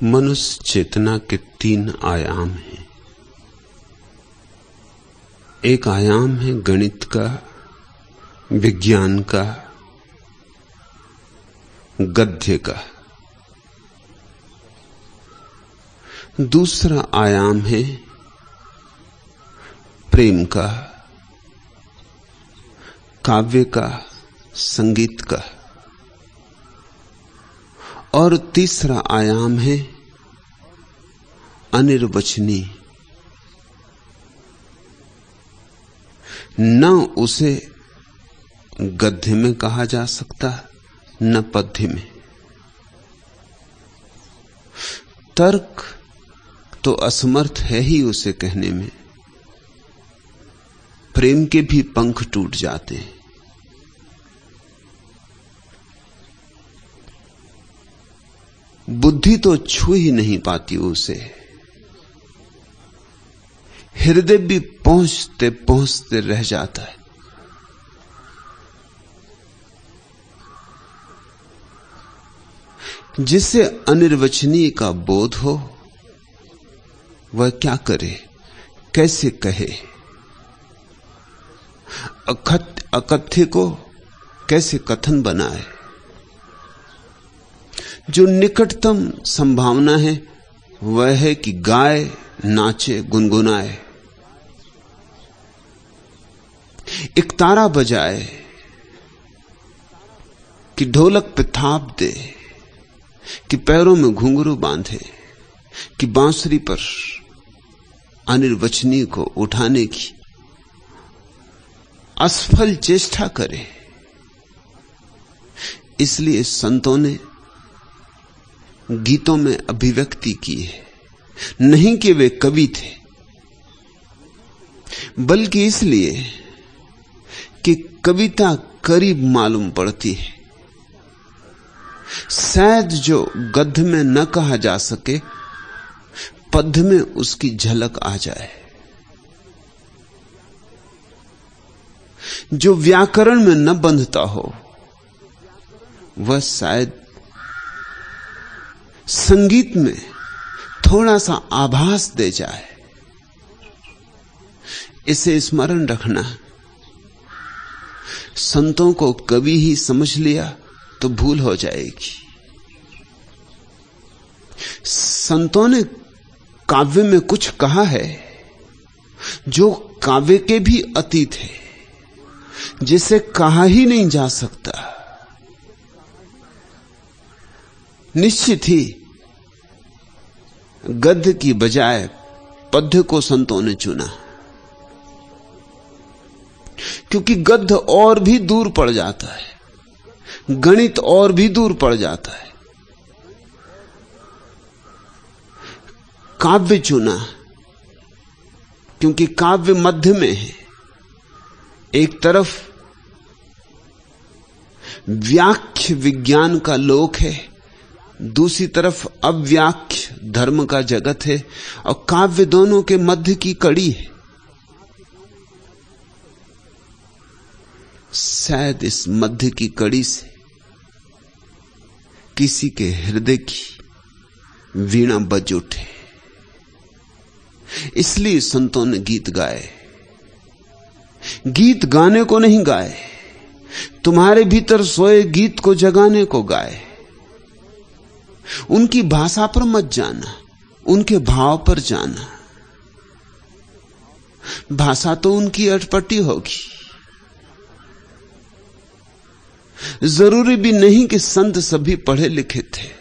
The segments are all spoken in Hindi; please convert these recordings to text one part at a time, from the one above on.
मनुष्य चेतना के 3 आयाम हैं। एक आयाम है गणित का, विज्ञान का, गद्य का। दूसरा आयाम है प्रेम का, काव्य का, संगीत का। और तीसरा आयाम है अनिर्वचनीय। न उसे गद्य में कहा जा सकता, न पद्य में। तर्क तो असमर्थ है ही उसे कहने में। प्रेम के भी पंख टूट जाते हैं। बुद्धि तो छू ही नहीं पाती उसे। हृदय भी पहुंचते पहुंचते रह जाता है। जिसे अनिर्वचनीय का बोध हो वह क्या करे, कैसे कहे, अकथ्य को कैसे कथन बनाए। जो निकटतम संभावना है वह है कि गाए, नाचे, गुनगुनाए, एक तारा बजाए, कि ढोलक पे थाप दे, कि पैरों में घुंघरू बांधे, कि बांसुरी पर अनिर्वचनीय को उठाने की असफल चेष्टा करे। इसलिए संतों ने गीतों में अभिव्यक्ति की है। नहीं कि वे कवि थे, बल्कि इसलिए कि कविता करीब मालूम पड़ती है। शायद जो गद्य में न कहा जा सके, पद्य में उसकी झलक आ जाए। जो व्याकरण में न बंधता हो वह शायद संगीत में थोड़ा सा आभास दे जाए। इसे स्मरण रखना। संतों को कवि ही समझ लिया तो भूल हो जाएगी। संतों ने काव्य में कुछ कहा है जो काव्य के भी अतीत है, जिसे कहा ही नहीं जा सकता। निश्चित ही गद्य की बजाय पद्य को संतों ने चुना, क्योंकि गद्य और भी दूर पड़ जाता है, गणित और भी दूर पड़ जाता है। काव्य चुना क्योंकि काव्य मध्य में है। एक तरफ व्याख्य विज्ञान का लोक है, दूसरी तरफ अव्याख्य धर्म का जगत है, और काव्य दोनों के मध्य की कड़ी है। शायद इस मध्य की कड़ी से किसी के हृदय की वीणा बज उठे। इसलिए संतों ने गीत गाए। गीत गाने को नहीं गाए, तुम्हारे भीतर सोए गीत को जगाने को गाए। उनकी भाषा पर मत जाना, उनके भाव पर जाना। भाषा तो उनकी अटपटी होगी। जरूरी भी नहीं कि संत सभी पढ़े लिखे थे।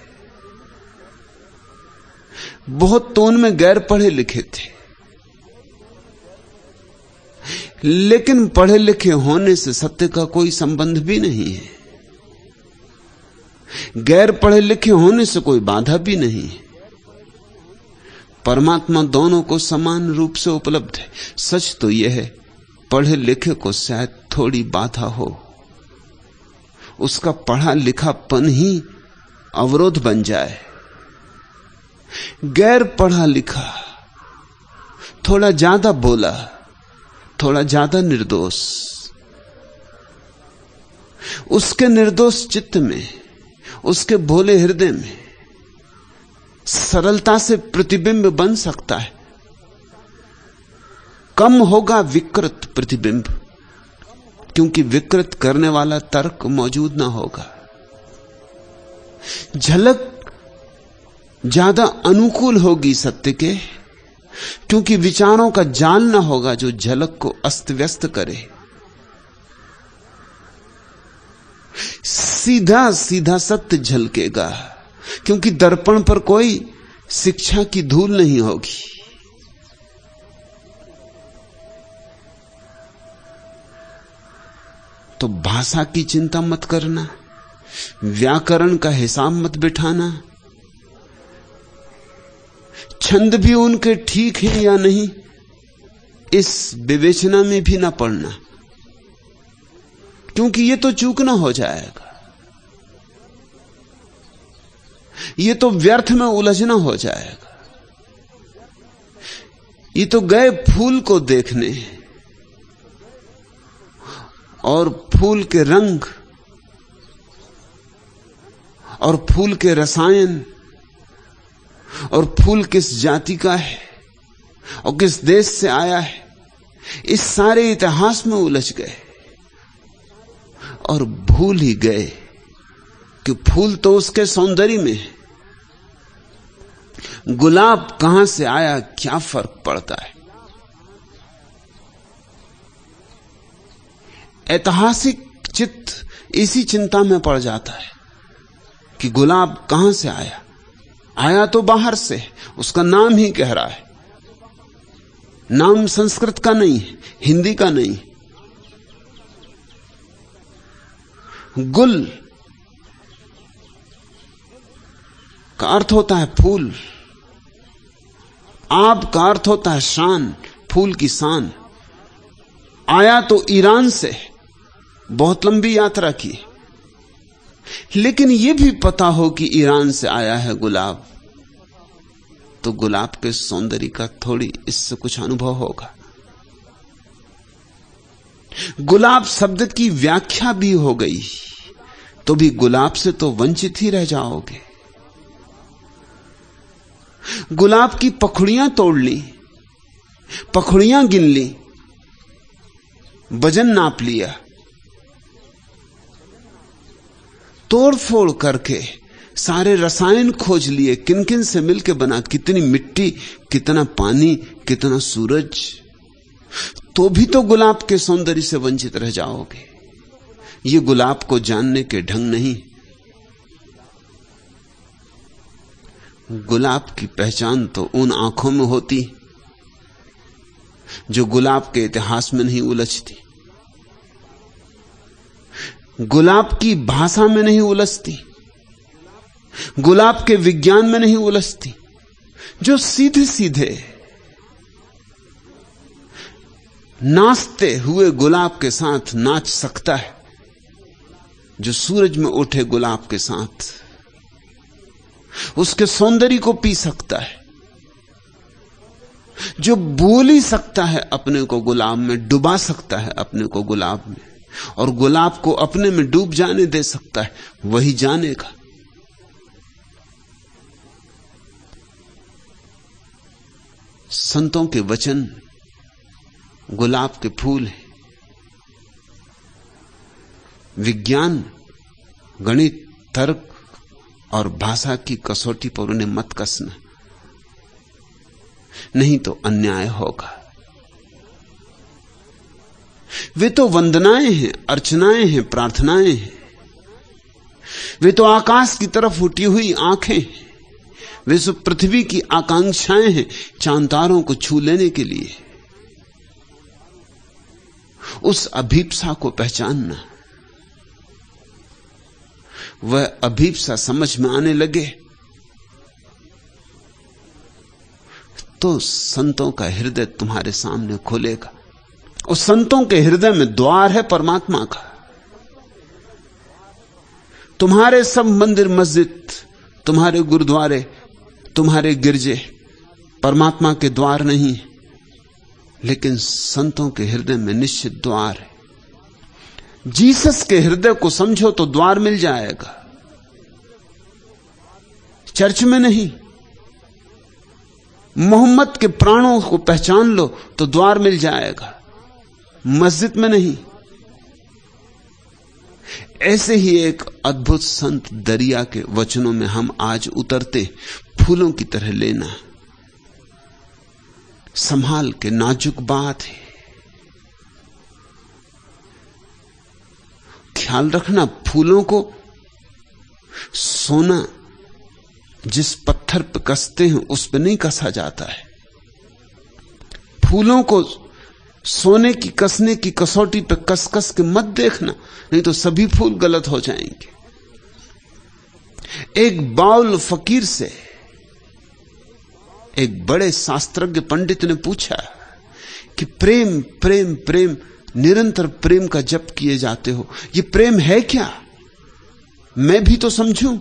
बहुत तो उनमें गैर पढ़े लिखे थे। लेकिन पढ़े लिखे होने से सत्य का कोई संबंध भी नहीं है। गैर पढ़े लिखे होने से कोई बाधा भी नहीं है। परमात्मा दोनों को समान रूप से उपलब्ध है। सच तो यह है, पढ़े लिखे को शायद थोड़ी बाधा हो, उसका पढ़ा लिखापन ही अवरोध बन जाए। गैर पढ़ा लिखा थोड़ा ज्यादा बोला, थोड़ा ज्यादा निर्दोष, उसके निर्दोष चित्त में, उसके भोले हृदय में सरलता से प्रतिबिंब बन सकता है। कम होगा विकृत प्रतिबिंब, क्योंकि विकृत करने वाला तर्क मौजूद ना होगा। झलक ज्यादा अनुकूल होगी सत्य के, क्योंकि विचारों का जाल ना होगा जो झलक को अस्त व्यस्त करे। सीधा सीधा सत्य झलकेगा, क्योंकि दर्पण पर कोई शिक्षा की धूल नहीं होगी। तो भाषा की चिंता मत करना, व्याकरण का हिसाब मत बिठाना, छंद भी उनके ठीक हैं या नहीं इस विवेचना में भी ना पड़ना, क्योंकि ये तो चूकना हो जाएगा, ये तो व्यर्थ में उलझना हो जाएगा। ये तो गए फूल को देखने और फूल के रंग और फूल के रसायन और फूल किस जाति का है और किस देश से आया है, इस सारे इतिहास में उलझ गए और भूल ही गए कि फूल तो उसके सौंदर्य में है। गुलाब कहां से आया क्या फर्क पड़ता है। ऐतिहासिक चित्त इसी चिंता में पड़ जाता है कि गुलाब कहां से आया। आया तो बाहर से, उसका नाम ही कह रहा है। नाम संस्कृत का नहीं है, हिंदी का नहीं। गुल का अर्थ होता है फूल, आब का अर्थ होता है शान, फूल की शान। आया तो ईरान से, बहुत लंबी यात्रा की, लेकिन यह भी पता हो कि ईरान से आया है गुलाब, तो गुलाब के सौंदर्य का थोड़ी इससे कुछ अनुभव होगा। गुलाब शब्द की व्याख्या भी हो गई तो भी गुलाब से तो वंचित ही रह जाओगे। गुलाब की पखुड़ियां तोड़ ली, पखुड़ियां गिन ली, वजन नाप लिया, तोड़ फोड़ करके सारे रसायन खोज लिए, किन किन से मिलके बना, कितनी मिट्टी, कितना पानी, कितना सूरज, तो भी तो गुलाब के सौंदर्य से वंचित रह जाओगे। ये गुलाब को जानने के ढंग नहीं। गुलाब की पहचान तो उन आंखों में होती जो गुलाब के इतिहास में नहीं उलझती, गुलाब की भाषा में नहीं उलझती, गुलाब के विज्ञान में नहीं उलझती, जो सीधे सीधे नाचते हुए गुलाब के साथ नाच सकता है, जो सूरज में उठे गुलाब के साथ उसके सौंदर्य को पी सकता है, जो बोल ही सकता है अपने को गुलाब में, डुबा सकता है अपने को गुलाब में, और गुलाब को अपने में डूब जाने दे सकता है, वही जानेगा। संतों के वचन गुलाब के फूल हैं। विज्ञान, गणित, तर्क और भाषा की कसौटी पर उन्हें मत कसना, नहीं तो अन्याय होगा। वे तो वंदनाएं हैं, अर्चनाएं हैं, प्रार्थनाएं हैं। वे तो आकाश की तरफ उठी हुई आंखें हैं। वे सब पृथ्वी की आकांक्षाएं हैं, चांद तारों को छू लेने के लिए। उस अभीप्सा को पहचानना, वह अभीप्सा समझ में आने लगे तो संतों का हृदय तुम्हारे सामने खुलेगा। उस संतों के हृदय में द्वार है परमात्मा का। तुम्हारे सब मंदिर मस्जिद, तुम्हारे गुरुद्वारे, तुम्हारे गिरजे परमात्मा के द्वार नहीं, लेकिन संतों के हृदय में निश्चित द्वार है। जीसस के हृदय को समझो तो द्वार मिल जाएगा। चर्च में नहीं, मोहम्मद के प्राणों को पहचान लो तो द्वार मिल जाएगा, मस्जिद में नहीं। ऐसे ही एक अद्भुत संत दरिया के वचनों में हम आज उतरते, फूलों की तरह लेना, संभाल के, नाजुक बात है, ख्याल रखना। फूलों को सोना जिस पत्थर पर कसते हैं उस पर नहीं कसा जाता है। फूलों को सोने की कसने की कसौटी पे कस कस के मत देखना, नहीं तो सभी फूल गलत हो जाएंगे। एक बाउल फकीर से एक बड़े शास्त्रज्ञ पंडित ने पूछा कि प्रेम प्रेम प्रेम, निरंतर प्रेम का जप किए जाते हो, ये प्रेम है क्या? मैं भी तो समझूं,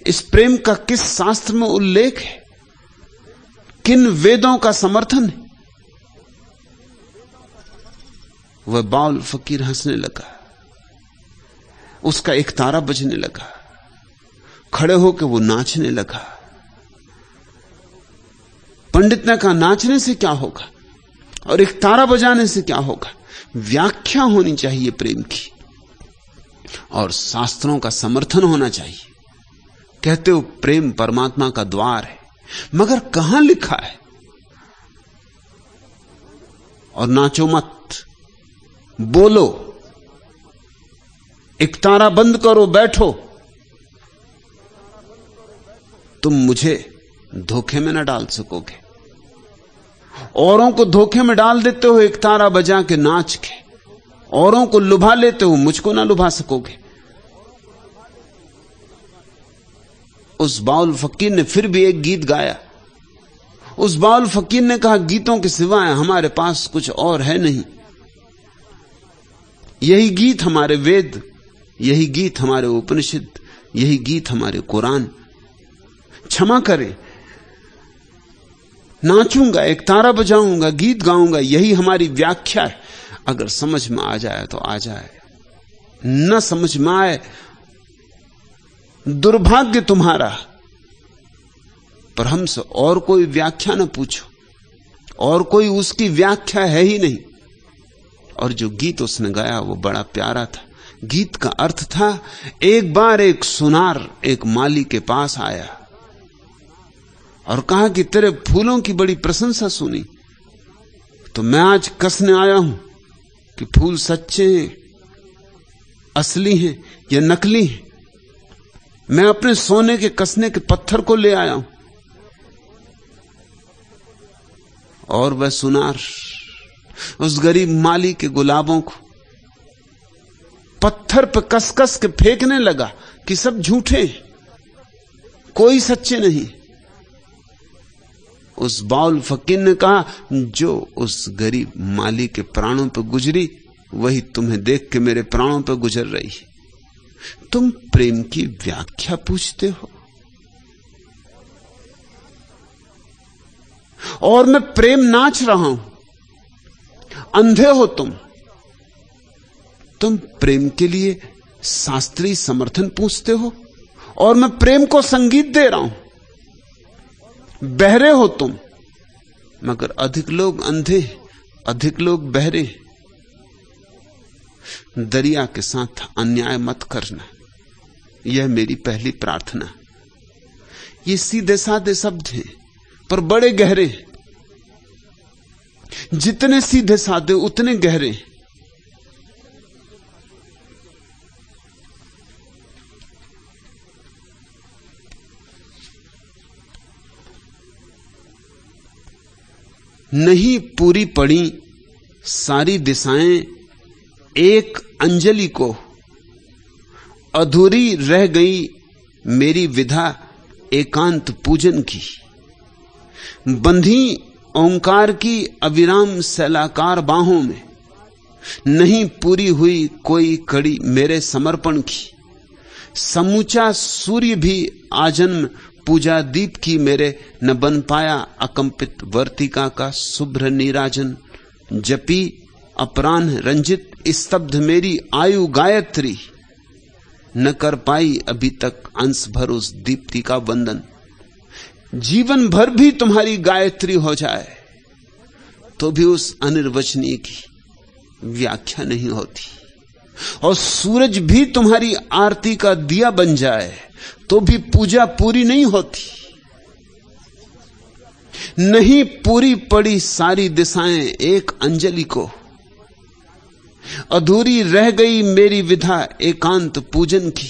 इस प्रेम का किस शास्त्र में उल्लेख है, किन वेदों का समर्थन है? वह बाउल फकीर हंसने लगा, उसका एक तारा बजने लगा, खड़े होकर वो नाचने लगा। पंडित ने कहा, नाचने से क्या होगा और एक तारा बजाने से क्या होगा? व्याख्या होनी चाहिए प्रेम की और शास्त्रों का समर्थन होना चाहिए। कहते हो प्रेम परमात्मा का द्वार है, मगर कहां लिखा है? और नाचो मत, बोलो, एक तारा बंद करो, बैठो। तुम मुझे धोखे में न डाल सकोगे। औरों को धोखे में डाल देते हो एक तारा बजा के, नाच के, औरों को लुभा लेते हो, मुझको ना लुभा सकोगे। उस बाउल फकीर ने फिर भी एक गीत गाया। उस बाउल फकीर ने कहा, गीतों के सिवाय हमारे पास कुछ और है नहीं। यही गीत हमारे वेद, यही गीत हमारे उपनिषद, यही गीत हमारे कुरान। क्षमा करें, नाचूंगा, एक तारा बजाऊंगा, गीत गाऊंगा, यही हमारी व्याख्या है। अगर समझ में आ जाए तो आ जाए, न समझ में आए दुर्भाग्य तुम्हारा। पर हमसे और कोई व्याख्या न पूछो, और कोई उसकी व्याख्या है ही नहीं। और जो गीत उसने गाया वो बड़ा प्यारा था। गीत का अर्थ था, एक बार एक सुनार एक माली के पास आया और कहा कि तेरे फूलों की बड़ी प्रशंसा सुनी, तो मैं आज कसने आया हूं कि फूल सच्चे हैं, असली हैं या नकली हैं। मैं अपने सोने के कसने के पत्थर को ले आया हूं। और वह सुनार उस गरीब माली के गुलाबों को पत्थर पर कस कस के फेंकने लगा कि सब झूठे, कोई सच्चे नहीं। उस बाउल फकीर ने कहा, जो उस गरीब माली के प्राणों पर गुजरी वही तुम्हें देख के मेरे प्राणों पर गुजर रही है। तुम प्रेम की व्याख्या पूछते हो और मैं प्रेम नाच रहा हूं। अंधे हो तुम प्रेम के लिए शास्त्रीय समर्थन पूछते हो और मैं प्रेम को संगीत दे रहा हूं। बहरे हो तुम, मगर अधिक लोग अंधे, अधिक लोग बहरे। दरिया के साथ अन्याय मत करना, यह मेरी पहली प्रार्थना। ये सीधे साधे शब्द हैं पर बड़े गहरे। जितने सीधे साधे उतने गहरे। नहीं पूरी पड़ी सारी दिशाएं एक अंजलि को, अधूरी रह गई मेरी विधा एकांत पूजन की। बंधी ओंकार की अविराम सैलाकार बाहों में, नहीं पूरी हुई कोई कड़ी मेरे समर्पण की। समूचा सूर्य भी आजन्म पूजा दीप की मेरे, न बन पाया अकंपित वर्तिका का शुभ्र नीराजन। जपी अपराह्न रंजित स्तब्ध मेरी आयु गायत्री, न कर पाई अभी तक अंश भर उस दीप्ति का वंदन। जीवन भर भी तुम्हारी गायत्री हो जाए तो भी उस अनिर्वचनीय की व्याख्या नहीं होती, और सूरज भी तुम्हारी आरती का दिया बन जाए तो भी पूजा पूरी नहीं होती। नहीं पूरी पड़ी सारी दिशाएं एक अंजलि को, अधूरी रह गई मेरी विधा एकांत पूजन की।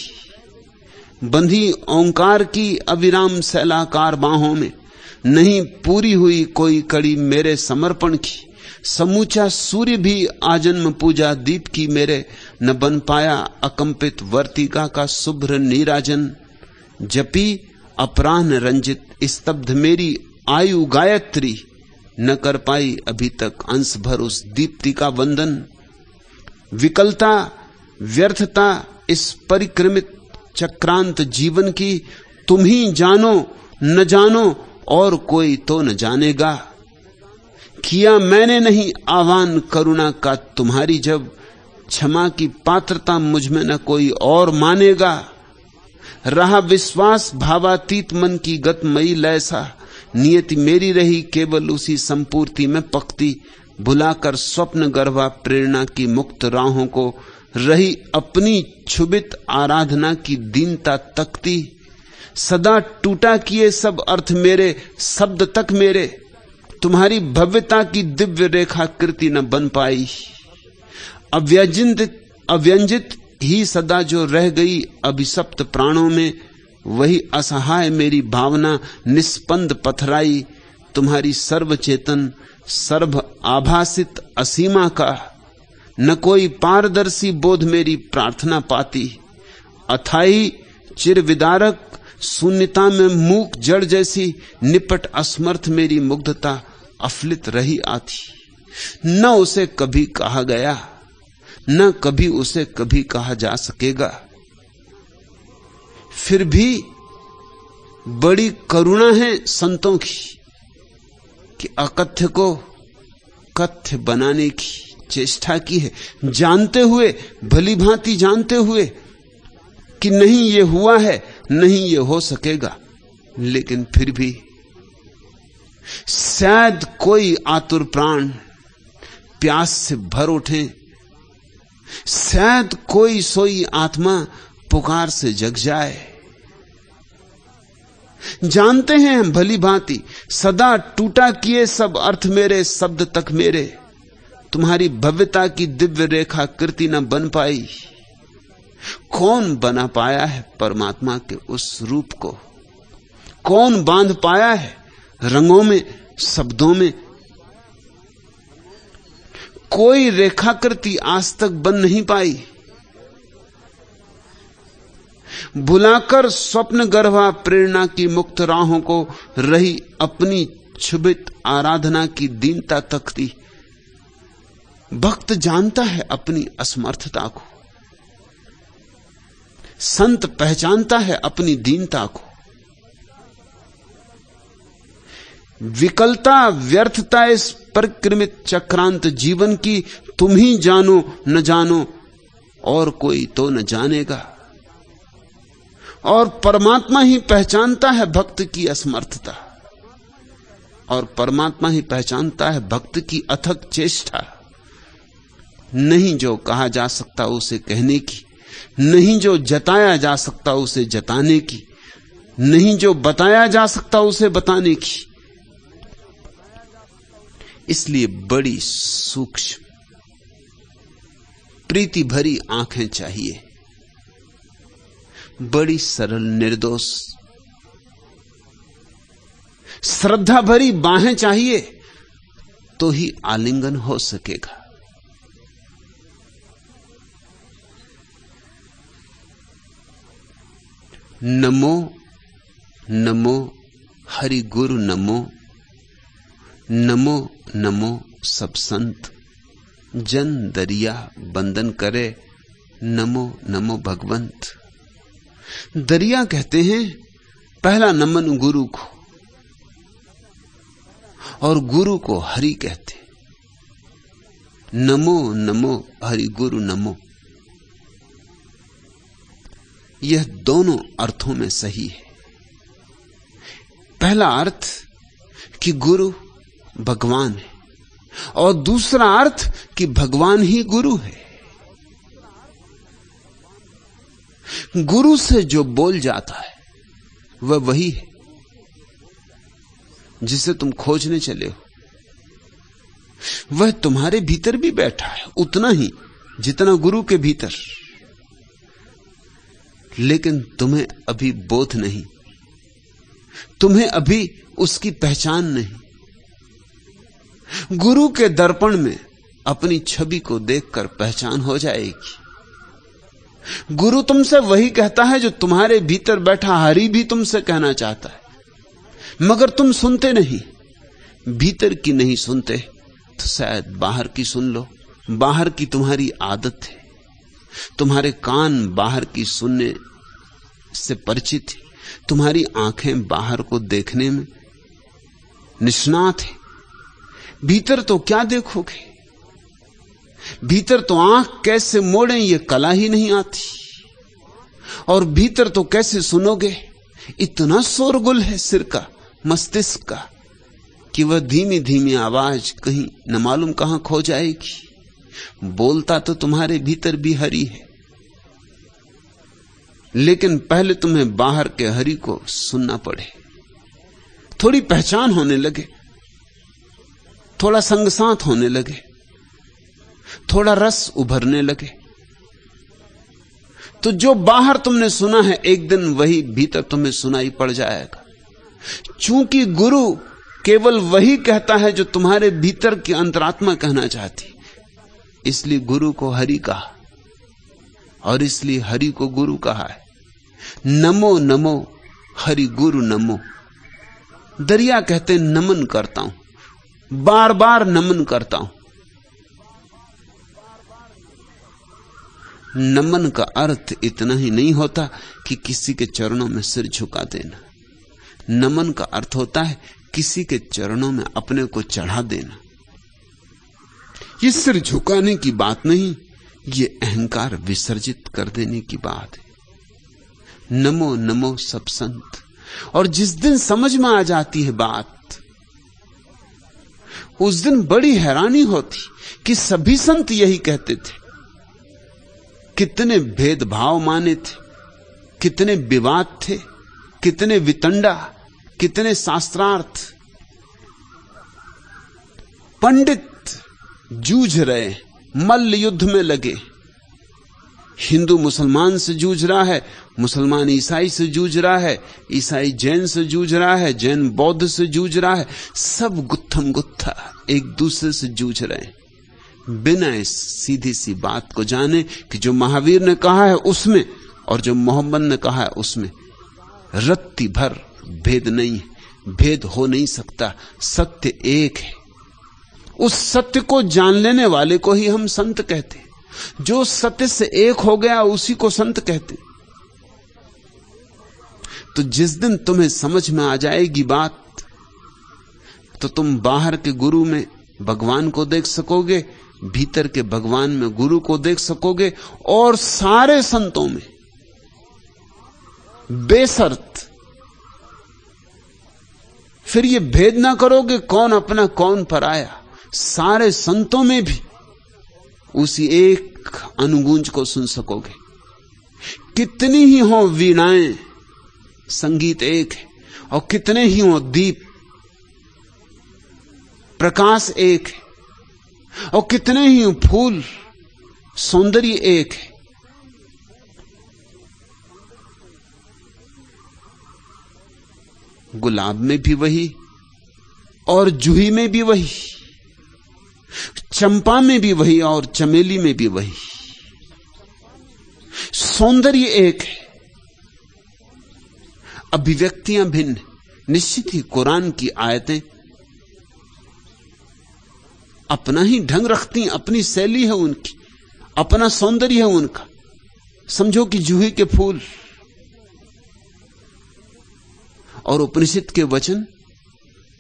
बंधी ओंकार की अविराम शैलाकार बाहों में, नहीं पूरी हुई कोई कड़ी मेरे समर्पण की। समूचा सूर्य भी आजन्म पूजा दीप की मेरे, न बन पाया अकंपित वर्तिका का शुभ्र नीराजन। जपी अपराह्न रंजित स्तब्ध मेरी आयु गायत्री, न कर पाई अभी तक अंश भर उस दीप्ति का वंदन। विकलता व्यर्थता इस परिक्रमित चक्रांत जीवन की, तुम ही जानो न जानो और कोई तो न जानेगा। किया मैंने नहीं आह्वान करुणा का तुम्हारी, जब क्षमा की पात्रता मुझ में न कोई और मानेगा। रहा विश्वास भावातीत मन की गतमयी लैसा, नियति मेरी रही केवल उसी संपूर्ति में पकती। भुलाकर स्वप्न गर्भा प्रेरणा की मुक्त राहों को, रही अपनी क्षुभित आराधना की दीनता तकती। सदा टूटा किए सब अर्थ मेरे शब्द तक मेरे, तुम्हारी भव्यता की दिव्य रेखा कृति न बन पाई। अव्यंजित ही सदा जो रह गई अभिशप्त प्राणों में, वही असहाय मेरी भावना निस्पंद पथराई। तुम्हारी सर्वचेतन सर्व आभासित असीमा का, न कोई पारदर्शी बोध मेरी प्रार्थना पाती। अथाई चिर विदारक शून्यता में मूक जड़ जैसी, निपट असमर्थ मेरी मुग्धता अफलित रही आती। न उसे कभी कहा गया, न कभी उसे कभी कहा जा सकेगा। फिर भी बड़ी करुणा है संतों की कि अकथ्य को कथ्य बनाने की चेष्टा की है, जानते हुए, भली भांति जानते हुए कि नहीं ये हुआ है, नहीं ये हो सकेगा, लेकिन फिर भी शायद कोई आतुर प्राण प्यास से भर उठे, शायद कोई सोई आत्मा पुकार से जग जाए। जानते हैं हम भली भांति, सदा टूटा किए सब अर्थ मेरे शब्द तक मेरे, तुम्हारी भव्यता की दिव्य रेखा कृति न बन पाई। कौन बना पाया है परमात्मा के उस रूप को? कौन बांध पाया है रंगों में, शब्दों में? कोई रेखाकृति आज तक बन नहीं पाई। भुलाकर स्वप्न गर्भा प्रेरणा की मुक्त राहों को, रही अपनी क्षुभित आराधना की दीनता तकती। भक्त जानता है अपनी असमर्थता को, संत पहचानता है अपनी दीनता को। विकलता व्यर्थता इस परिक्रमित चक्रांत जीवन की, तुम ही जानो न जानो और कोई तो न जानेगा। और परमात्मा ही पहचानता है भक्त की असमर्थता, और परमात्मा ही पहचानता है भक्त की अथक चेष्टा। नहीं जो कहा जा सकता उसे कहने की, नहीं जो जताया जा सकता उसे जताने की, नहीं जो बताया जा सकता उसे बताने की। इसलिए बड़ी सूक्ष्म प्रीति भरी आंखें चाहिए, बड़ी सरल निर्दोष श्रद्धा भरी बाहें चाहिए, तो ही आलिंगन हो सकेगा। नमो नमो हरि गुरु नमो, नमो नमो सब संत जन दरिया बंदन करे, नमो नमो भगवंत। दरिया कहते हैं पहला नमन गुरु को, और गुरु को हरि कहते। नमो नमो हरि गुरु नमो, यह दोनों अर्थों में सही है। पहला अर्थ कि गुरु भगवान है, और दूसरा अर्थ कि भगवान ही गुरु है। गुरु से जो बोल जाता है वह वही है जिसे तुम खोजने चले हो। वह तुम्हारे भीतर भी बैठा है, उतना ही जितना गुरु के भीतर, लेकिन तुम्हें अभी बोध नहीं, तुम्हें अभी उसकी पहचान नहीं। गुरु के दर्पण में अपनी छवि को देखकर पहचान हो जाएगी। गुरु तुमसे वही कहता है जो तुम्हारे भीतर बैठा हरि भी तुमसे कहना चाहता है, मगर तुम सुनते नहीं। भीतर की नहीं सुनते तो शायद बाहर की सुन लो। बाहर की तुम्हारी आदत है, तुम्हारे कान बाहर की सुनने से परिचित है, तुम्हारी आंखें बाहर को देखने में निष्णात है। भीतर तो क्या देखोगे? भीतर तो आंख कैसे मोड़ें ये कला ही नहीं आती, और भीतर तो कैसे सुनोगे? इतना शोरगुल है सिर का, मस्तिष्क का, कि वह धीमी धीमी आवाज कहीं न मालूम कहां खो जाएगी। बोलता तो तुम्हारे भीतर भी हरि है, लेकिन पहले तुम्हें बाहर के हरि को सुनना पड़े, थोड़ी पहचान होने लगे, थोड़ा संगसांत होने लगे, थोड़ा रस उभरने लगे, तो जो बाहर तुमने सुना है एक दिन वही भीतर तुम्हें सुनाई पड़ जाएगा। चूंकि गुरु केवल वही कहता है जो तुम्हारे भीतर की अंतरात्मा कहना चाहती, इसलिए गुरु को हरि कहा, और इसलिए हरि को गुरु कहा है। नमो नमो हरि गुरु नमो। दरिया कहते नमन करता हूं, बार बार नमन करता हूं। नमन का अर्थ इतना ही नहीं होता कि किसी के चरणों में सिर झुका देना। नमन का अर्थ होता है किसी के चरणों में अपने को चढ़ा देना। ये सिर झुकाने की बात नहीं, ये अहंकार विसर्जित कर देने की बात है। नमो नमो सब संत। और जिस दिन समझ में आ जाती है बात, उस दिन बड़ी हैरानी होती कि सभी संत यही कहते थे। कितने भेदभाव माने थे, कितने विवाद थे, कितने वितंडा, कितने शास्त्रार्थ। पंडित जूझ रहे, मल्ल युद्ध में लगे। हिंदू मुसलमान से जूझ रहा है, मुसलमान ईसाई से जूझ रहा है, ईसाई जैन से जूझ रहा है, जैन बौद्ध से जूझ रहा है। सब गुत्थम गुत्था एक दूसरे से जूझ रहे हैं, बिना इस सीधी सी बात को जाने कि जो महावीर ने कहा है उसमें और जो मोहम्मद ने कहा है उसमें रत्ती भर भेद नहीं है, भेद हो नहीं सकता। सत्य एक है। उस सत्य को जान लेने वाले को ही हम संत कहते। जो सत्य से एक हो गया उसी को संत कहते। तो जिस दिन तुम्हें समझ में आ जाएगी बात, तो तुम बाहर के गुरु में भगवान को देख सकोगे, भीतर के भगवान में गुरु को देख सकोगे, और सारे संतों में बेशर्त फिर ये भेद ना करोगे कौन अपना कौन पराया। सारे संतों में भी उसी एक अनुगूंज को सुन सकोगे। कितनी ही हो वीणाएं, संगीत एक है, और कितने ही हो दीप, प्रकाश एक है, और कितने ही फूल, सौंदर्य एक है। गुलाब में भी वही, और जूही में भी वही, चंपा में भी वही, और चमेली में भी वही। सौंदर्य एक है, अभिव्यक्तियां भिन्न। निश्चित ही कुरान की आयतें अपना ही ढंग रखती, अपनी शैली है उनकी, अपना सौंदर्य है उनका। समझो कि जूही के फूल, और उपनिषद के वचन,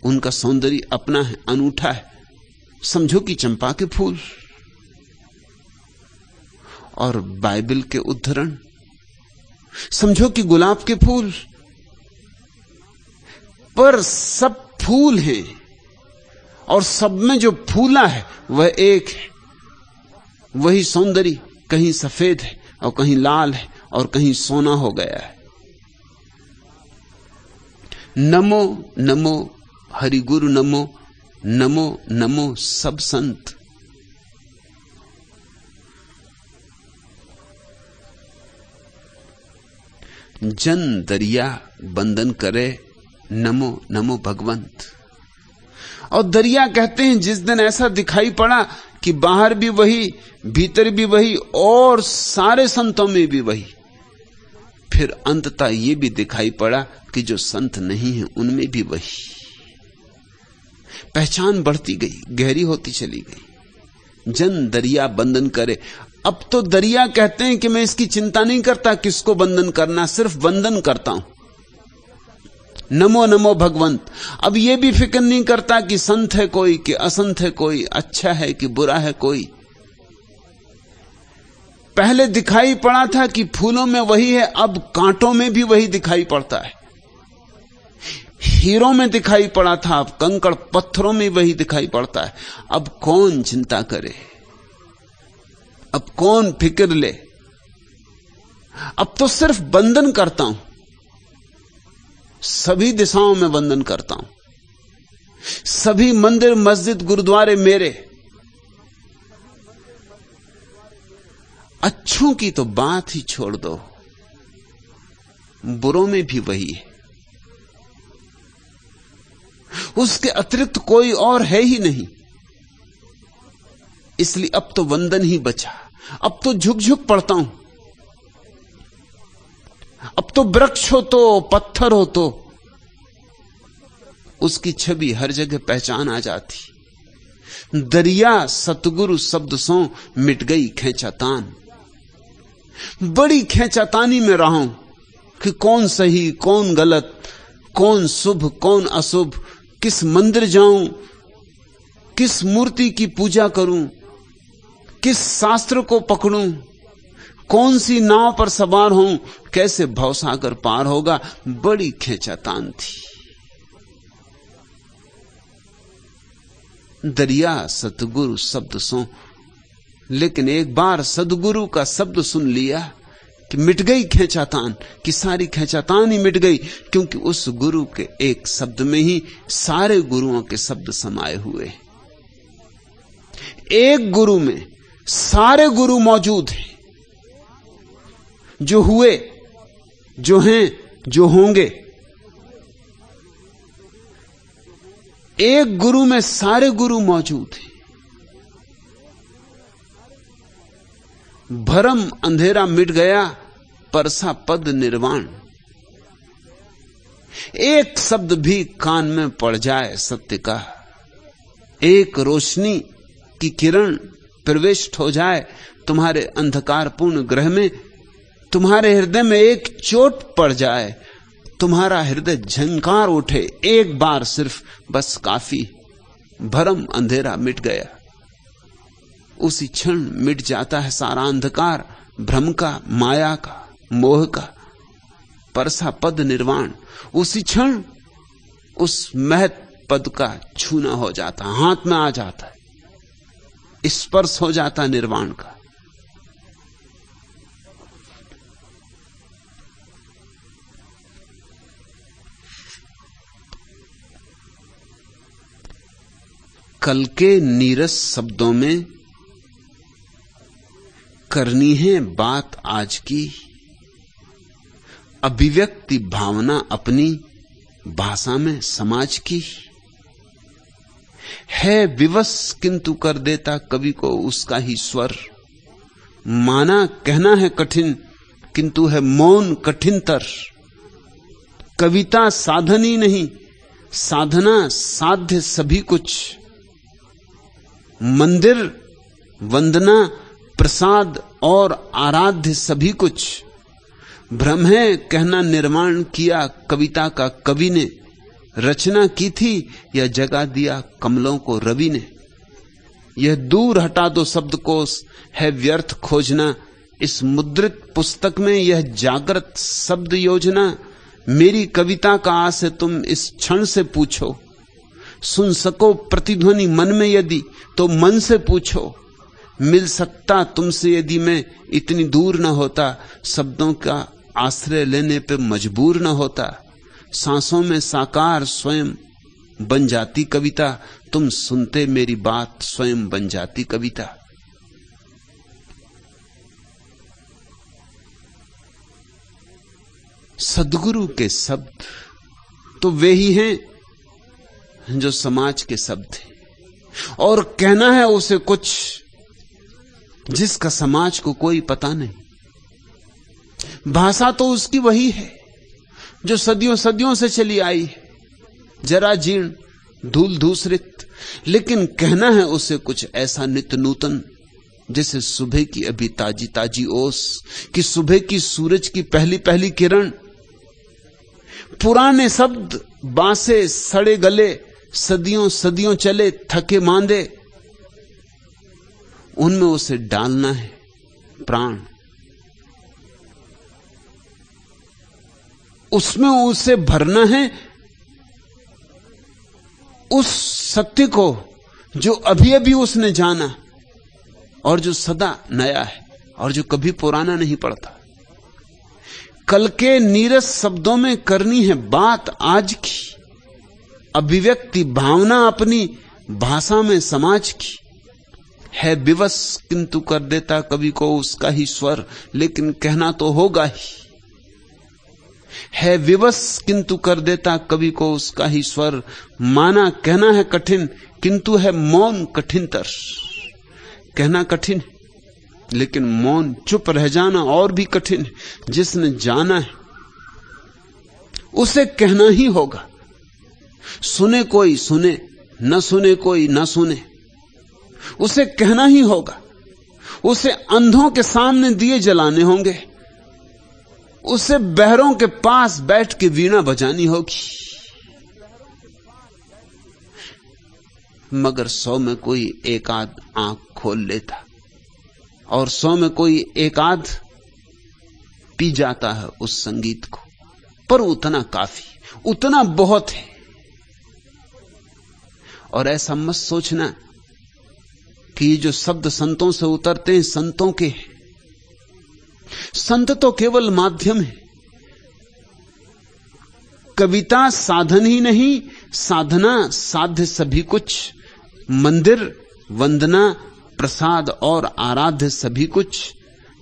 उनका सौंदर्य अपना है, अनूठा है। समझो कि चंपा के फूल, और बाइबल के उद्धरण, समझो कि गुलाब के फूल। पर सब फूल हैं और सब में जो फूला है वह एक है। वही सौंदर्य कहीं सफेद है और कहीं लाल है और कहीं सोना हो गया है। नमो नमो हरि गुरु नमो, नमो नमो सब संत। जन दरिया बंदन करे, नमो नमो भगवंत। और दरिया कहते हैं जिस दिन ऐसा दिखाई पड़ा कि बाहर भी वही, भीतर भी वही और सारे संतों में भी वही, फिर अंततः ये भी दिखाई पड़ा कि जो संत नहीं है उनमें भी वही। पहचान बढ़ती गई, गहरी होती चली गई। जन दरिया बंधन करे। अब तो दरिया कहते हैं कि मैं इसकी चिंता नहीं करता किसको बंधन करना, सिर्फ बंधन करता हूं। नमो नमो भगवंत। अब यह भी फिक्र नहीं करता कि संत है कोई कि असंत है कोई, अच्छा है कि बुरा है कोई। पहले दिखाई पड़ा था कि फूलों में वही है, अब कांटों में भी वही दिखाई पड़ता है। हीरों में दिखाई पड़ा था, अब कंकड़ पत्थरों में वही दिखाई पड़ता है। अब कौन चिंता करे, अब कौन फिक्र ले। अब तो सिर्फ बंधन करता हूं, सभी दिशाओं में बंधन करता हूं। सभी मंदिर मस्जिद गुरुद्वारे मेरे। अच्छों की तो बात ही छोड़ दो, बुरों में भी वही है। उसके अतिरिक्त कोई और है ही नहीं। इसलिए अब तो वंदन ही बचा। अब तो झुक झुक पड़ता हूं। अब तो वृक्ष हो तो पत्थर हो तो उसकी छवि हर जगह पहचान आ जाती। दरिया सतगुरु शब्द सो मिट गई खेचातान। बड़ी खेचातानी में रहा हूं कि कौन सही कौन गलत, कौन शुभ कौन अशुभ, किस मंदिर जाऊं, किस मूर्ति की पूजा करूं, किस शास्त्र को पकड़ूं, कौन सी नाव पर सवार हूं, कैसे भवसागर पार होगा। बड़ी खेचातान थी। दरिया सतगुरु शब्द सो, लेकिन एक बार सदगुरु का शब्द सुन लिया कि मिट गई खेचातान, कि सारी खेचातान ही मिट गई, क्योंकि उस गुरु के एक शब्द में ही सारे गुरुओं के शब्द समाये हुए। एक गुरु में सारे गुरु मौजूद हैं, जो हुए, जो हैं, जो होंगे। एक गुरु में सारे गुरु मौजूद हैं। भरम अंधेरा मिट गया, परसा पद निर्वाण। एक शब्द भी कान में पड़ जाए सत्य का, एक रोशनी की किरण प्रविष्ट हो जाए तुम्हारे अंधकारपूर्ण ग्रह में, तुम्हारे हृदय में एक चोट पड़ जाए, तुम्हारा हृदय झंकार उठे एक बार सिर्फ, बस काफी। भरम अंधेरा मिट गया। उसी क्षण मिट जाता है सारा अंधकार, भ्रम का, माया का, मोह का। परसा पद निर्वाण। उसी क्षण उस महत पद का छूना हो जाता, हाथ में आ जाता है, स्पर्श हो जाता निर्वाण का। कल के नीरस शब्दों में करनी है बात आज की, अभिव्यक्ति भावना अपनी भाषा में समाज की। है विवश किंतु कर देता कवि को उसका ही स्वर। माना कहना है कठिन किंतु है मौन कठिनतर। कविता साधन ही नहीं, साधना साध्य सभी कुछ। मंदिर, वंदना, प्रसाद और आराध्य सभी कुछ। भ्रम है कहना निर्माण किया कविता का कवि ने। रचना की थी या जगा दिया कमलों को रवि ने। यह दूर हटा दो शब्दकोश, है व्यर्थ खोजना इस मुद्रित पुस्तक में। यह जागृत शब्द योजना मेरी कविता का आस है तुम इस क्षण से पूछो, सुन सको प्रतिध्वनि मन में यदि तो मन से पूछो, मिल सकता तुमसे यदि मैं इतनी दूर न होता, शब्दों का आश्रय लेने पे मजबूर न होता, सांसों में साकार स्वयं बन जाती कविता, तुम सुनते मेरी बात स्वयं बन जाती कविता। सद्गुरु के शब्द तो वे ही हैं जो समाज के शब्द हैं, और कहना है उसे कुछ जिसका समाज को कोई पता नहीं। भाषा तो उसकी वही है जो सदियों सदियों से चली आई है, जरा जीर्ण धूल धूसरित, लेकिन कहना है उसे कुछ ऐसा नित्य नूतन जैसे सुबह की अभी ताजी ताजी ओस, कि सुबह की सूरज की पहली पहली किरण। पुराने शब्द बांसे सड़े गले, सदियों सदियों चले थके मांदे, उनमें उसे डालना है प्राण, उसमें उसे भरना है उस सत्य को जो अभी अभी उसने जाना और जो सदा नया है और जो कभी पुराना नहीं पड़ता। कल के नीरस शब्दों में करनी है बात आज की, अभिव्यक्ति भावना अपनी भाषा में समाज की। है विवश किंतु कर देता कवि को उसका ही स्वर, लेकिन कहना तो होगा ही। है विवश किंतु कर देता कवि को उसका ही स्वर, माना कहना है कठिन किंतु है मौन कठिनतर। कहना कठिन है लेकिन मौन चुप रह जाना और भी कठिन है। जिसने जाना है उसे कहना ही होगा, सुने कोई सुने, न सुने कोई न सुने, उसे कहना ही होगा। उसे अंधों के सामने दिए जलाने होंगे, उसे बहरों के पास बैठ के वीणा बजानी होगी। मगर 100 में कोई एक आध आंख खोल लेता और 100 में कोई एक आध पी जाता है उस संगीत को, पर उतना काफी, उतना बहुत है। और ऐसा मत सोचना कि ये जो शब्द संतों से उतरते हैं संतों के, संत तो केवल माध्यम है। कविता साधन ही नहीं, साधना साध्य सभी कुछ। मंदिर वंदना प्रसाद और आराध्य सभी कुछ।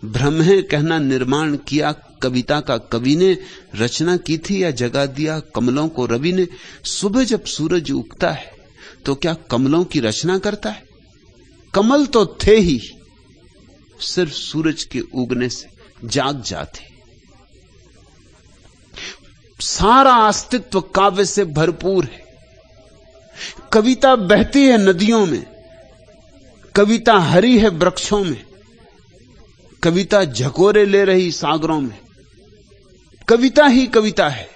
भ्रम है कहना निर्माण किया कविता का कवि ने, रचना की थी या जगा दिया कमलों को रवि ने। सुबह जब सूरज उगता है तो क्या कमलों की रचना करता है? कमल तो थे ही, सिर्फ सूरज के उगने से जाग जाते। सारा अस्तित्व काव्य से भरपूर है। कविता बहती है नदियों में, कविता हरी है वृक्षों में, कविता झकोरे ले रही सागरों में। कविता ही कविता है।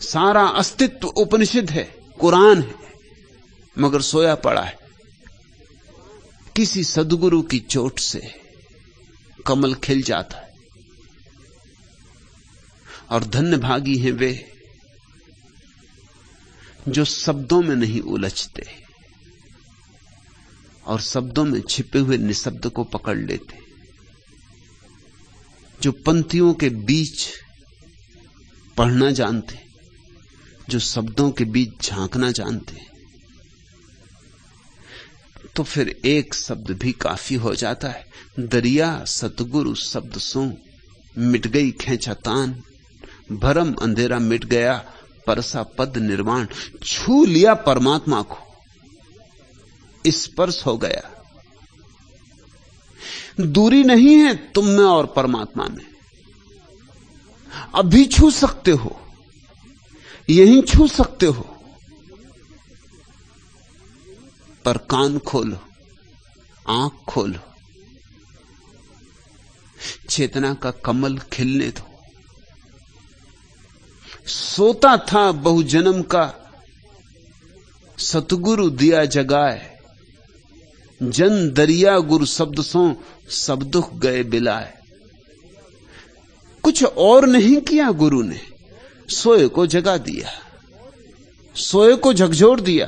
सारा अस्तित्व उपनिषद है, कुरान है, मगर सोया पड़ा है। किसी सद्गुरु की चोट से कमल खिल जाता है। और धन्य भागी हैं वे जो शब्दों में नहीं उलझते और शब्दों में छिपे हुए निशब्द को पकड़ लेते, जो पंक्तियों के बीच पढ़ना जानते, जो शब्दों के बीच झांकना जानते। तो फिर एक शब्द भी काफी हो जाता है। दरिया सतगुरु शब्द सो, मिट गई खेंचातान, भरम अंधेरा मिट गया, परसा पद निर्वाण। छू लिया परमात्मा को, स्पर्श हो गया। दूरी नहीं है तुम में और परमात्मा में, अभी छू सकते हो, यहीं छू सकते हो। पर कान खोलो, आंख खोलो, चेतना का कमल खिलने दो। सोता था बहुजन्म का सतगुरु दिया जगाए, जन दरिया गुरु शब्द सो सब दुख गए बिलाए। कुछ और नहीं किया गुरु ने, सोए को जगा दिया, सोए को झकझोर दिया।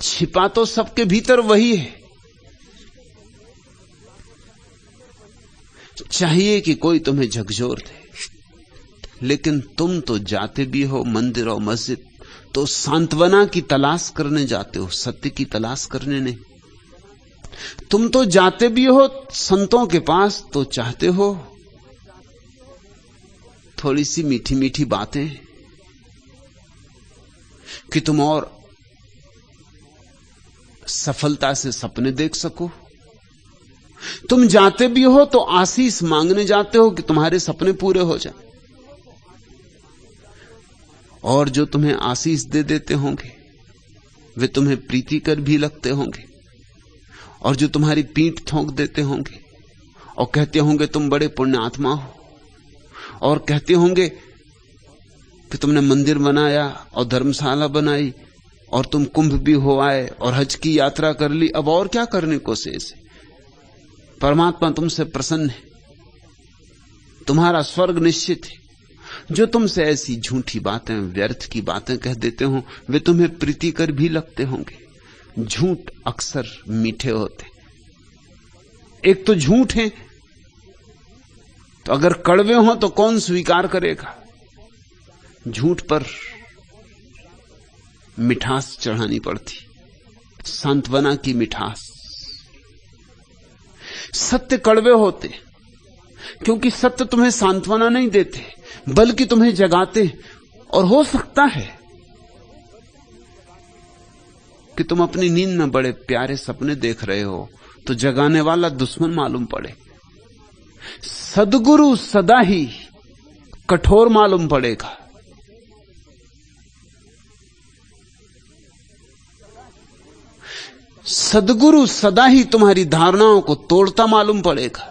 छिपा तो सबके भीतर वही है। चाहिए कि कोई तुम्हें झकझोर दे, लेकिन तुम तो जाते भी हो मंदिर और मस्जिद तो सांत्वना की तलाश करने जाते हो, सत्य की तलाश करने नहीं। तुम तो जाते भी हो संतों के पास तो चाहते हो थोड़ी सी मीठी मीठी बातें कि तुम और सफलता से सपने देख सको। तुम जाते भी हो तो आशीष मांगने जाते हो कि तुम्हारे सपने पूरे हो जाएं। और जो तुम्हें आशीष दे देते होंगे वे तुम्हें प्रीतिकर भी लगते होंगे, और जो तुम्हारी पीठ ठोंक देते होंगे और कहते होंगे तुम बड़े पुण्य आत्मा हो, और कहते होंगे कि तुमने मंदिर बनाया और धर्मशाला बनाई और तुम कुंभ भी हो आए और हज की यात्रा कर ली, अब और क्या करने को शेष है। परमात्मा तुमसे प्रसन्न है, तुम्हारा स्वर्ग निश्चित है। जो तुमसे ऐसी झूठी बातें, व्यर्थ की बातें कह देते हो वे तुम्हें प्रीतिकर भी लगते होंगे। झूठ अक्सर मीठे होते। एक तो झूठ है तो अगर कड़वे हो तो कौन स्वीकार करेगा। झूठ पर मिठास चढ़ानी पड़ती, सांत्वना की मिठास। सत्य कड़वे होते क्योंकि सत्य तुम्हें सांत्वना नहीं देते बल्कि तुम्हें जगाते। और हो सकता है कि तुम अपनी नींद में बड़े प्यारे सपने देख रहे हो तो जगाने वाला दुश्मन मालूम पड़े। सद्गुरु सदा ही कठोर मालूम पड़ेगा। सद्गुरु सदा ही तुम्हारी धारणाओं को तोड़ता मालूम पड़ेगा।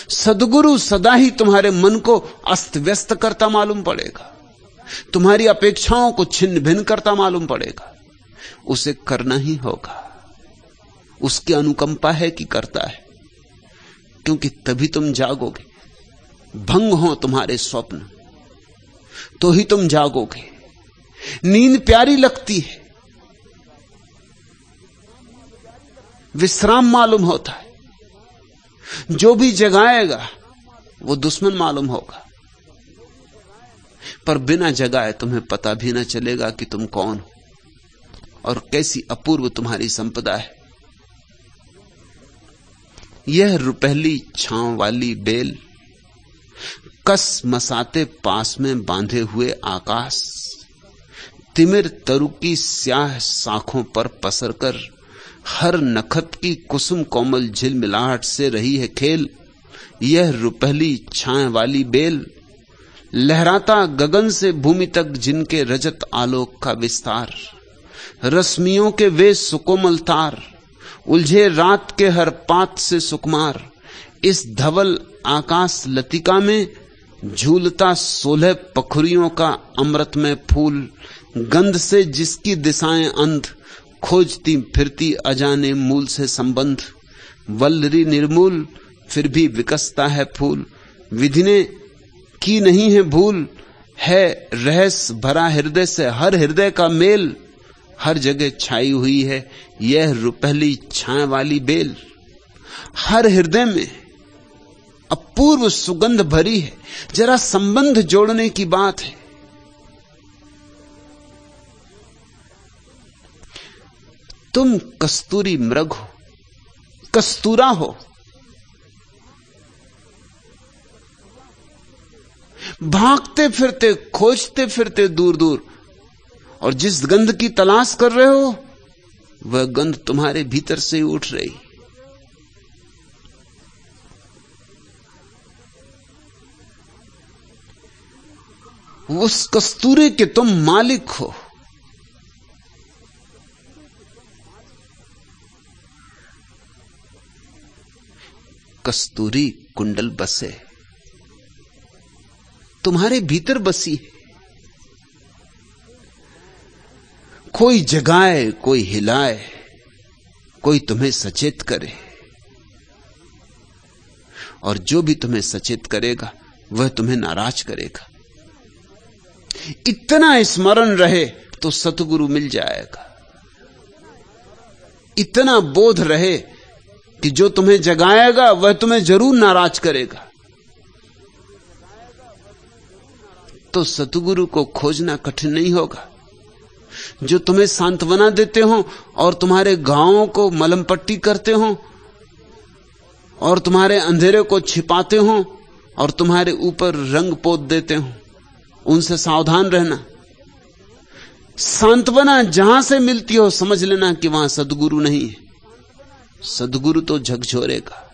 सद्गुरु सदा ही तुम्हारे मन को अस्त व्यस्त करता मालूम पड़ेगा, तुम्हारी अपेक्षाओं को छिन्न भिन्न करता मालूम पड़ेगा। उसे करना ही होगा, उसकी अनुकंपा है कि करता है, क्योंकि तभी तुम जागोगे। भंग हो तुम्हारे स्वप्न तो ही तुम जागोगे। नींद प्यारी लगती है, विश्राम मालूम होता है। जो भी जगाएगा वो दुश्मन मालूम होगा, पर बिना जगाए तुम्हें पता भी न चलेगा कि तुम कौन हो और कैसी अपूर्व तुम्हारी संपदा है। यह रुपहली छांव वाली बेल, कस मसाते पास में बांधे हुए आकाश, तिमिर तरु की स्याह शाखों पर पसर कर हर नखत की कुसुम कोमल झिलमिलाहट से रही है खेल। यह रुपहली छाए वाली बेल, लहराता गगन से भूमि तक जिनके रजत आलोक का विस्तार, रश्मियों के वे सुकोमल तार, उलझे रात के हर पात से सुकुमार। इस धवल आकाश लतिका में झूलता 16 पखुरियों का अमृतमय फूल, गंध से जिसकी दिशाएं अंध, खोजती फिरती अजाने मूल से संबंध। वल्लरी निर्मूल फिर भी विकसता है फूल, विधि ने की नहीं है भूल, है रहस्य भरा हृदय से हर हृदय का मेल। हर जगह छाई हुई है यह रुपहली छाए वाली बेल, हर हृदय में अपूर्व सुगंध भरी है। जरा संबंध जोड़ने की बात है। तुम कस्तूरी मृग हो, कस्तूरा हो, भागते फिरते खोजते फिरते दूर दूर, और जिस गंध की तलाश कर रहे हो वह गंध तुम्हारे भीतर से ही उठ रही। उस कस्तूरे के तुम मालिक हो। कस्तूरी कुंडल बसे, तुम्हारे भीतर बसी है। कोई जगाए, कोई हिलाए, कोई तुम्हें सचेत करे। और जो भी तुम्हें सचेत करेगा वह तुम्हें नाराज करेगा। इतना स्मरण रहे तो सतगुरु मिल जाएगा। इतना बोध रहे कि जो तुम्हें जगाएगा वह तुम्हें जरूर नाराज करेगा, तो सतगुरु को खोजना कठिन नहीं होगा। जो तुम्हें सांत्वना देते हो और तुम्हारे घावों को मलम पट्टी करते हो और तुम्हारे अंधेरे को छिपाते हो और तुम्हारे ऊपर रंग पोत देते हो, उनसे सावधान रहना। सांत्वना जहां से मिलती हो समझ लेना कि वहां सद्गुरु नहीं है। सद्गुरु तो झकझोरेगा,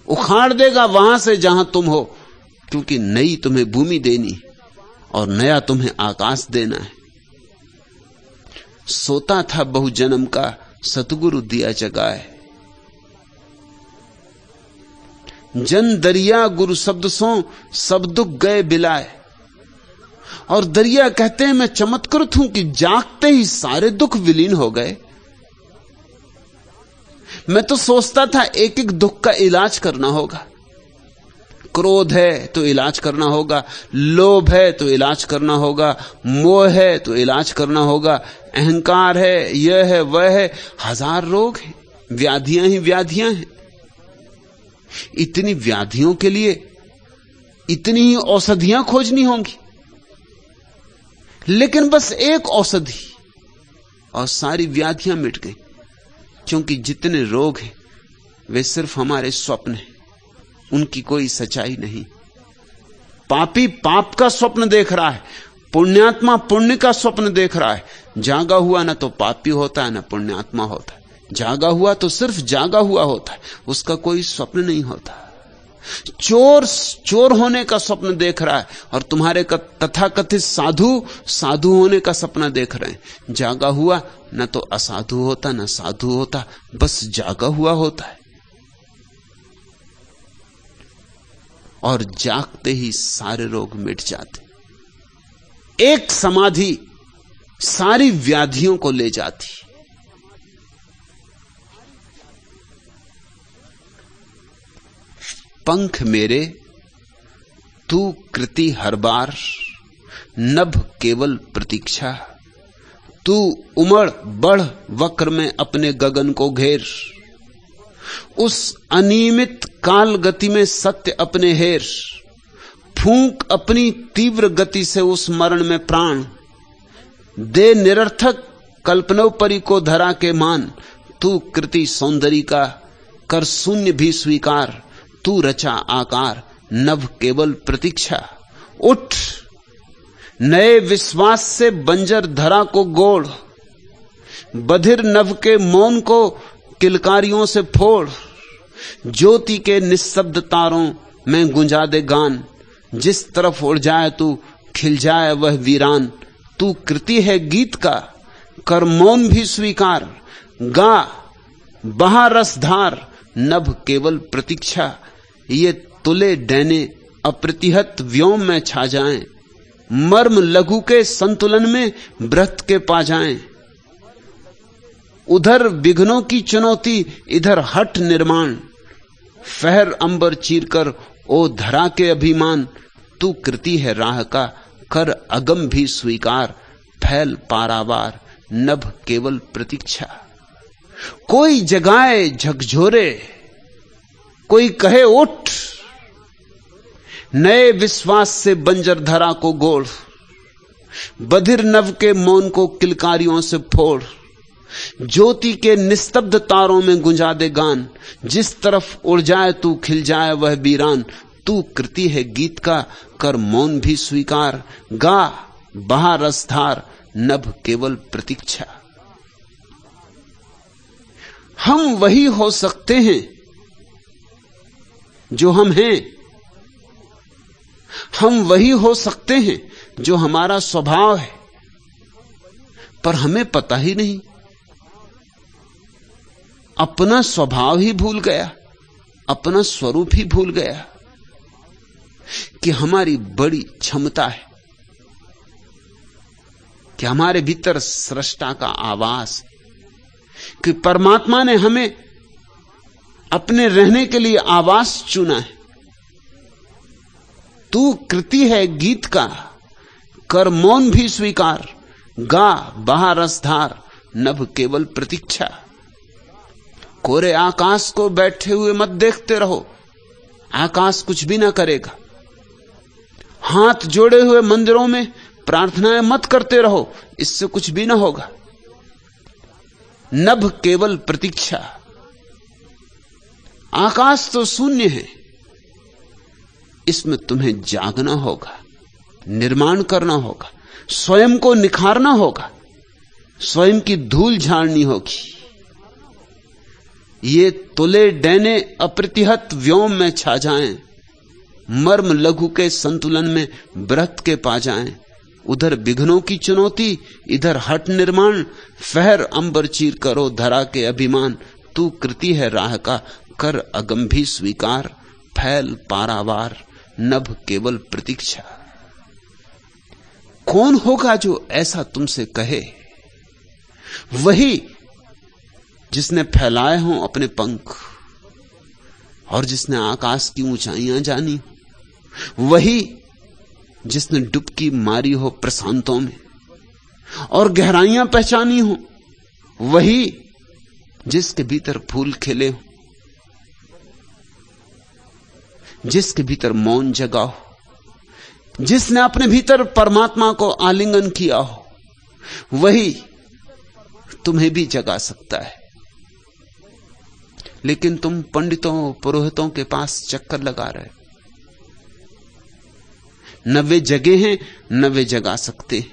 उखाड़ देगा वहां से जहां तुम हो, क्योंकि नई तुम्हें भूमि देनी और नया तुम्हें आकाश देना है। सोता था बहु जन्म का, सतगुरु दिया जगाए। जन दरिया गुरु शब्द सो, सब दुख गए बिलाए। और दरिया कहते हैं मैं चमत्कृत हूं कि जागते ही सारे दुख विलीन हो गए। मैं तो सोचता था एक एक दुख का इलाज करना होगा। क्रोध है तो इलाज करना होगा, लोभ है तो इलाज करना होगा, मोह है तो इलाज करना होगा, अहंकार है, यह है वह है, हजार रोग हैं, व्याधियां ही व्याधियां हैं। इतनी व्याधियों के लिए इतनी ही औषधियां खोजनी होंगी, लेकिन बस एक औषधि और सारी व्याधियां मिट गई। क्योंकि जितने रोग हैं वे सिर्फ हमारे स्वप्न हैं, उनकी कोई सच्चाई नहीं। पापी पाप का स्वप्न देख रहा है, पुण्यात्मा पुण्य का स्वप्न देख रहा है। जागा हुआ ना तो पापी होता है ना पुण्यात्मा होता है। जागा हुआ तो सिर्फ जागा हुआ होता है, उसका कोई स्वप्न नहीं होता। चोर चोर होने का स्वप्न देख रहा है और तुम्हारे तथाकथित साधु साधु होने का सपना देख रहे हैं। जागा हुआ ना तो असाधु होता ना साधु होता, बस जागा हुआ होता है। और जागते ही सारे रोग मिट जाते। एक समाधि सारी व्याधियों को ले जाती। पंख मेरे तू कृति हर बार, नभ केवल प्रतीक्षा। तू उमड़ बढ़ वक्र में अपने गगन को घेर। उस अनियमित काल गति में सत्य अपने हेर। फूंक अपनी तीव्र गति से उस मरण में प्राण। दे निरर्थक कल्पनोपरि को धरा के मान। तू कृति सौंदर्य का कर शून्य भी स्वीकार। तू रचा आकार नभ केवल प्रतीक्षा। उठ नए विश्वास से बंजर धरा को गोड़। बधिर नभ के मौन को किलकारियों से फोड़। ज्योति के निःशब्द तारों में गुंजा दे गान। जिस तरफ उड़ जाए तू खिल जाए वह वीरान। तू कृति है गीत का कर मौन भी स्वीकार। गा बहा रसधार नभ केवल प्रतीक्षा। ये तुले डैने अप्रतिहत व्योम में छा जाएं। मर्म लघु के संतुलन में व्रत के पा जाएं। उधर विघ्नों की चुनौती इधर हठ निर्माण। फहर अंबर चीरकर ओ धरा के अभिमान। तू कृति है राह का कर अगम भी स्वीकार। फैल पारावार नभ केवल प्रतीक्षा। कोई जगाए झकझोरे, कोई कहे उठ। नए विश्वास से बंजर धरा को गोड़। बधिर नभ के मौन को किलकारियों से फोड़। ज्योति के निस्तब्ध तारों में गुंजा दे गान। जिस तरफ उड़ जाए तू खिल जाए वह वीरान। तू कृति है गीत का कर मौन भी स्वीकार। गा बहा रसधार नभ केवल प्रतीक्षा। हम वही हो सकते हैं जो हम हैं। हम वही हो सकते हैं जो हमारा स्वभाव है, पर हमें पता ही नहीं। अपना स्वभाव ही भूल गया, अपना स्वरूप ही भूल गया कि हमारी बड़ी क्षमता है, कि हमारे भीतर सृष्टा का आवास है, कि परमात्मा ने हमें अपने रहने के लिए आवास चुना है। तू कृति है गीत का, कर मौन भी स्वीकार, गा बहा रसधार, नभ केवल प्रतीक्षा। कोरे आकाश को बैठे हुए मत देखते रहो, आकाश कुछ भी ना करेगा। हाथ जोड़े हुए मंदिरों में प्रार्थनाएं मत करते रहो, इससे कुछ भी ना होगा। नभ केवल प्रतीक्षा। आकाश तो शून्य है, इसमें तुम्हें जागना होगा, निर्माण करना होगा, स्वयं को निखारना होगा, स्वयं की धूल झाड़नी होगी। ये तुले डैने अप्रतिहत व्योम में छा जाएं, मर्म लघु के संतुलन में बृहत के पा जाएं। उधर विघ्नों की चुनौती, इधर हट निर्माण, फहर अंबर चीर करो धरा के अभिमान। तू कृति है राह का, कर अगम भी स्वीकार, फैल पारावार, नभ केवल प्रतीक्षा। कौन होगा जो ऐसा तुमसे कहे? वही जिसने फैलाए हों अपने पंख और जिसने आकाश की ऊंचाइयां जानी, वही जिसने डुबकी मारी हो प्रशांतों में और गहराइयां पहचानी हो, वही जिसके भीतर फूल खिले हो, जिसके भीतर मौन जगा हो, जिसने अपने भीतर परमात्मा को आलिंगन किया हो, वही तुम्हें भी जगा सकता है। लेकिन तुम पंडितों पुरोहितों के पास चक्कर लगा रहे, न वे जगे हैं न वे जगा सकते।